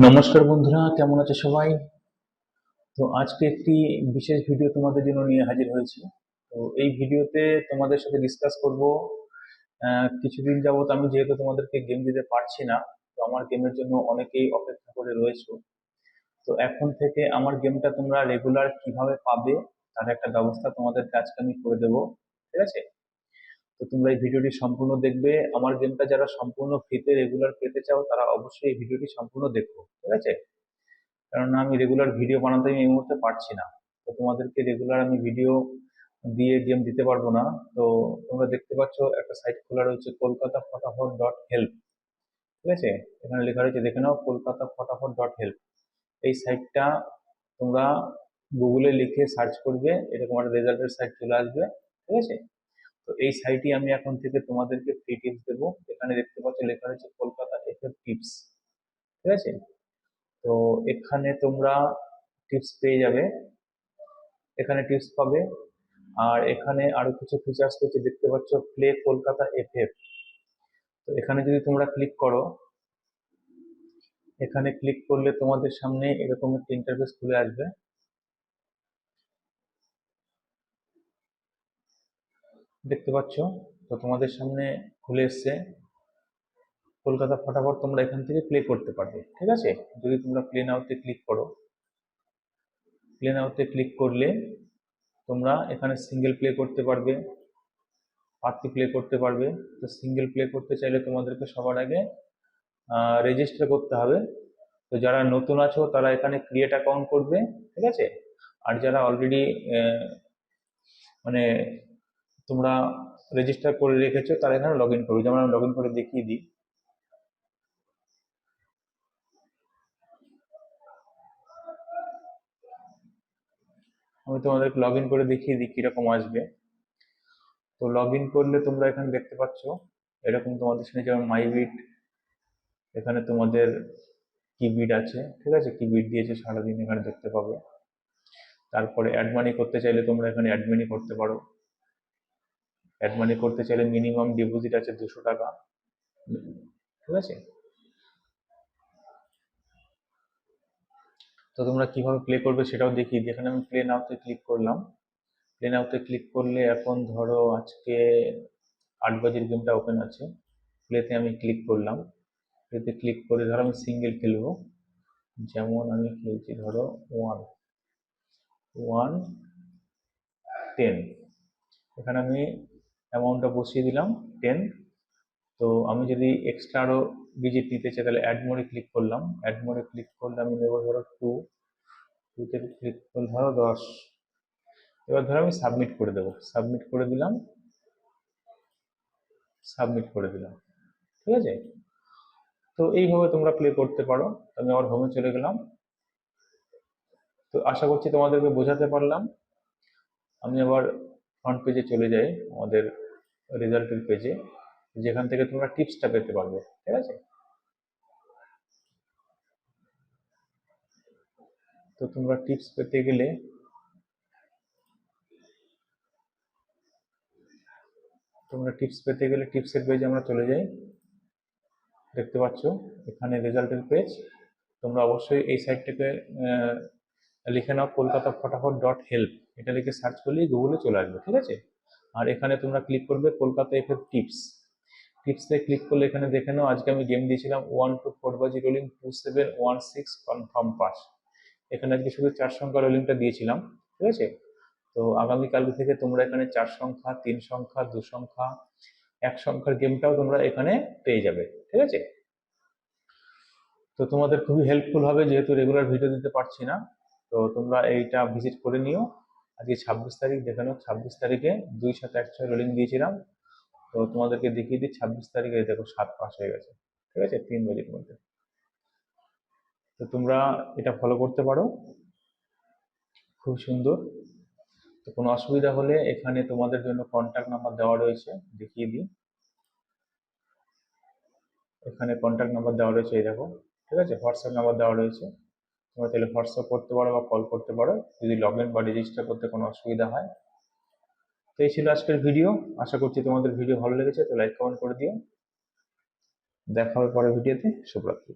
নমস্কার বন্ধুরা, কেমন আছে সবাই? তো আজকে একটি বিশেষ ভিডিও তোমাদের জন্য নিয়ে হাজির হয়েছি। তো এই ভিডিওতে তোমাদের সাথে ডিসকাস করব। কিছুদিন যাবত আমি যেহেতু তোমাদেরকে গেম দিতে পারছি না, তো আমার গেমের জন্য অনেকেই অপেক্ষা করে রয়েছে। তো এখন থেকে আমার গেমটা তোমরা রেগুলার কিভাবে পাবে তার একটা ব্যবস্থা তোমাদেরকে আজকে আমি করে দেবো। ঠিক আছে? তো তোমরা এই ভিডিওটি সম্পূর্ণ দেখবে। আমার গেমটা যারা সম্পূর্ণ ফ্রিতে রেগুলার পেতে চাও তারা অবশ্যই এই ভিডিওটি সম্পূর্ণ দেখো। ঠিক আছে? কেননা আমি রেগুলার ভিডিও বানাতে এই মুহূর্তে পারছি না। তো তোমাদেরকে রেগুলার আমি ভিডিও দিয়ে গেম দিতে পারবো না। তো তোমরা দেখতে পাচ্ছ একটা সাইট খোলা রয়েছে, কলকাতা ফটাফট ডট হেল্প। ঠিক আছে? এখানে লেখা রয়েছে, দেখে নাও, কলকাতা ফটাফট ডট হেল্প। এই সাইটটা তোমরা গুগলে লিখে সার্চ করবে, এরকম একটা রেজাল্টের সাইট চলে আসবে। ঠিক আছে? তো এই সাইটে আমি এখন থেকে তোমাদেরকে ফ্রি টিপস দেবো। এখানে দেখতে পাচ্ছ লেখা রয়েছে কলকাতা এফএফ টিপস। ঠিক আছে? তো এখানে তোমরা টিপস পেয়ে যাবে, এখানে টিপস পাবে। আর এখানে আরো কিছু ফিচার্স রয়েছে, দেখতে পাচ্ছ প্লে কলকাতা এফএফ। তো এখানে যদি তোমরা ক্লিক করো, এখানে ক্লিক করলে তোমাদের সামনে এরকম একটা ইন্টারফেস খুলে আসবে। দেখতে পাচ্ছ? তো তোমাদের সামনে খুলে এসছে কলকাতা ফটাফট, তোমরা এখান থেকে প্লে করতে পারবে। ঠিক আছে? যদি তোমরা প্লে নাওতে ক্লিক করো, প্লে নাওতে ক্লিক করলে তোমরা এখানে সিঙ্গেল প্লে করতে পারবে, পার্টি প্লে করতে পারবে। তো সিঙ্গেল প্লে করতে চাইলে তোমাদেরকে সবার আগে রেজিস্টার করতে হবে। তো যারা নতুন আছো তারা এখানে ক্রিয়েট অ্যাকাউন্ট করবে। ঠিক আছে? আর যারা অলরেডি মানে তোমরা রেজিস্টার করে রেখেছো তারা এখানে লগ ইন করবে। যেমন আমি লগ ইন করে দেখিয়ে দিই। আমি তোমাদেরকে লগ ইন করে দেখিয়ে দিই কিরকম আসবে। তো লগ ইন করলে তোমরা এখানে দেখতে পাচ্ছ এরকম তোমাদের সামনে, যেমন মাই বিট, এখানে তোমাদের কি বিট আছে। ঠিক আছে? কি বিট দিয়েছে সারাদিন এখানে দেখতে পাবে। তারপরে অ্যাড মানি করতে চাইলে তোমরা এখানে অ্যাড মানি করতে পারো। অ্যাড মানি করতে চাইলে মিনিমাম ডিপোজিট আছে 200 টাকা। ঠিক আছে? তো তোমরা কিভাবে প্লে করবে সেটাও দেখিয়ে দিই। এখানে আমি প্লে নাওতে ক্লিক করলাম। প্লে নাওতে ক্লিক করলে এখন ধরো আজকে 8 বাজের গেমটা ওপেন আছে। প্লেতে আমি ক্লিক করলাম। প্লেতে ক্লিক করে ধরো আমি সিঙ্গেল খেলবো। যেমন আমি খেলছি ধরো ওয়ান ওয়ান 10। এখানে আমি অ্যামাউন্টটা বসিয়ে দিলাম 10। তো আমি যদি এক্সট্রা আরো ডিজিট নিতে চাই তাহলে অ্যাড মোডে ক্লিক করলাম। অ্যাড মোডে ক্লিক করলে আমি নেবো ধরো 2। 2তে ক্লিক করলে ধরো 10। এবার ধরো আমি সাবমিট করে দেবো। সাবমিট করে দিলাম। সাবমিট করে দিলাম। ঠিক আছে? তো এইভাবে তোমরা প্লে করতে পারো। আমি আবার হোমে চলে গেলাম। তো আশা করছি তোমাদেরকে বোঝাতে পারলাম। আমি আবার ফ্রন্ট পেজে চলে যাই, আমাদের রেজাল্টের পেজে, যেখান থেকে তোমরা টিপসটা পেতে পারবে। ঠিক আছে? তো তোমরা টিপস পেতে গেলে টিপসের পেজে আমরা চলে যাই। দেখতে পাচ্ছ এখানে রেজাল্টের পেজ। তোমরা অবশ্যই এই সাইটটাকে লিখে নাও, কলকাতা ফটাফট ডট হেল্প। এটা লিখে সার্চ করলেই গুগলে চলে আসবে। ঠিক আছে? আর এখানে তোমরা ক্লিক করবে কলকাতা এফএফ টিপস। টিপসে ক্লিক করলে এখানে দেখে নাও আজকে আমি গেম দিয়েছিলাম 1 to 4 বাজি রোলিং 2716 কনফার্ম পাস। এখানে আজকে শুধু 4 সংখ্যা রোলিংটা দিয়েছিলাম। ঠিক আছে? তো আগামীকাল থেকে তোমরা এখানে 4 সংখ্যা, 3 সংখ্যা, 2 সংখ্যা, 1 সংখ্যার গেমটাও তোমরা এখানে পেয়ে যাবে। ঠিক আছে? তো তোমাদের খুবই হেল্পফুল হবে, যেহেতু রেগুলার ভিডিও দিতে পারছি না। তো তোমরা এইটা ভিজিট করে নিও। আজকে 26 তারিখ, দেখে নাও 26 তারিখে 2-7-1-6 রোলিং দিয়েছিলাম। তো তোমাদেরকে দেখিয়ে দিই 26 তারিখে, দেখো 7 পাস হয়ে গেছে। ঠিক আছে? 3 বাজির মধ্যে। তো তোমরা এটা ফলো করতে পারো, খুব সুন্দর। তো কোনো অসুবিধা হলে এখানে তোমাদের জন্য কন্ট্যাক্ট নাম্বার দেওয়া রয়েছে, দেখিয়ে দিই। এখানে কন্ট্যাক্ট নাম্বার দেওয়া রয়েছে, এই দেখো। ঠিক আছে? হোয়াটসঅ্যাপ নাম্বার দেওয়া রয়েছে। তোমরা তাহলে হোয়াটসঅ্যাপ করতে পারো বা কল করতে পারো যদি লগ ইন বা রেজিস্টার করতে কোনো অসুবিধা হয়। তো এই ছিল আজকের ভিডিও। আশা করছি তোমাদের ভিডিও ভালো লেগেছে। তো লাইক কমেন্ট করে দিও। দেখা হবে পরের ভিডিওতে। শুভরাত্রি।